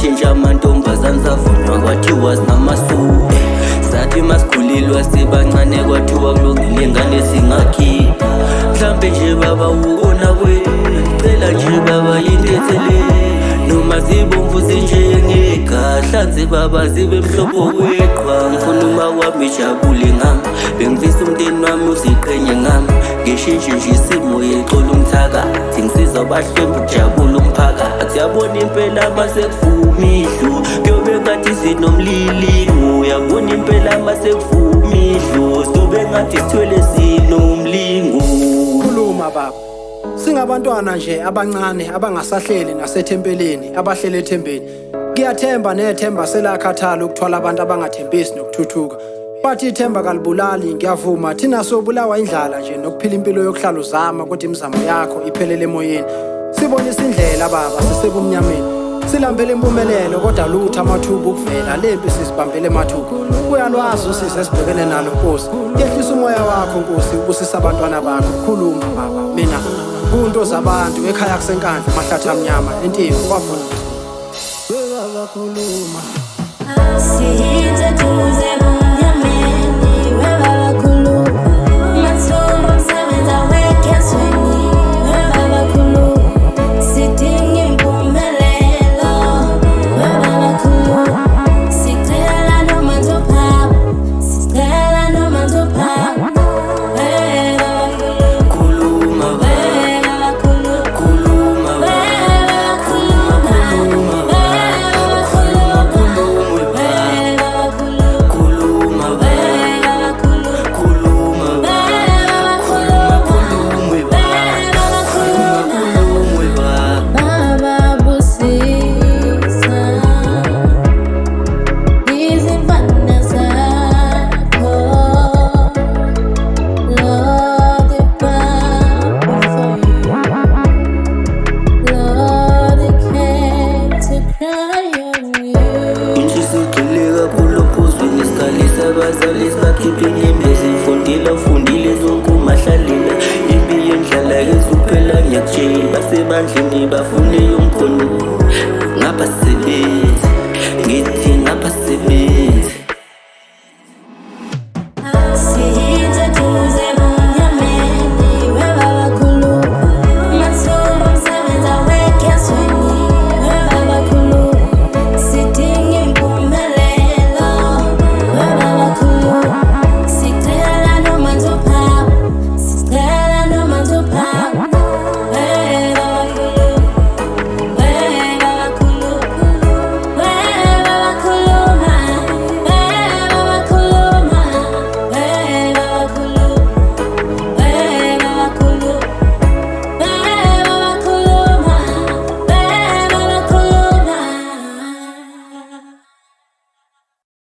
ashintsha amantombazane savunywa kwathiwa sinamasu. Sathi masikhulilwa sibancane kwathiwa kulungile ingane singakhipha. Mhlampe nje baba ukona cela nje baba yintethele. Noma zibomvu zinjengegahlanze baba zibe mhlophe kweqhwa. Ngikhuluma kwami jabule ngami, bengifisa umndeni wami uziqhenye ngami. Ngishintshe nje isimo yexola umthakathi, ngisiza abahlwempu kujabula umphakathi. Yabona impela masekuvuma idlu, kuyobe ngathi sinomlilingo. Uyabona impela masekuvuma idlu, siyobe ngathi sithwele sinomlingo. Khuluma baba, singabantwana nje abancane abangasahleli nasethempelini, abahlele ethembeni. Ngiyathemba nethemba selakhathala ukuthwala abantu abangathembisi nokuthuthuka. Bathi ithemba kalibulali, ngiyavuma thina sobulawa indlala nje nokuphila impilo yokuhlala uzama kodwa imizamo yakho iphelele emoyeni. Sibonisa indlela baba sisebumnyameni, silambele impumelelo kodwa lutho amathuba ukuvela lempi sisibambele emathuba. Uyalwazi usise esibhekene nalo Nkosi, yehlisa umoya wakho Nkosi ubusisa abantwana bakho. Khuluma baba, mina kunto zabantu ekhaya kusenkandla mahlatha amnyama entini kwavuna. Baba khuluma sihinze tuze bumnyameni, baba khuluma mathuba msebenza wekesweni, baba khuluma sidinga impumelelo, baba khuluma sicela noma nzophawu, sicela noma nzophawu. Khuluma Baba khuluma, khuluma baba khuluma, baba khuluma, baba khuluma, khuluma baba khuluma, khuluma baba khuluma, baba khuluma. Baba busisa izimfana zakho, Lord, they bow before you. Lord, they came to cry on you. inhliziyo igxile kakhulu ophuzweni isikhalisa abazali sibakhiphe inyembezi. Fundile zonke umahlalile, impi yendlala yezuphela ngiyakutshela. Basebandleni bafune yomkhono ngabasebenzi, ngithi ngabasebenzi.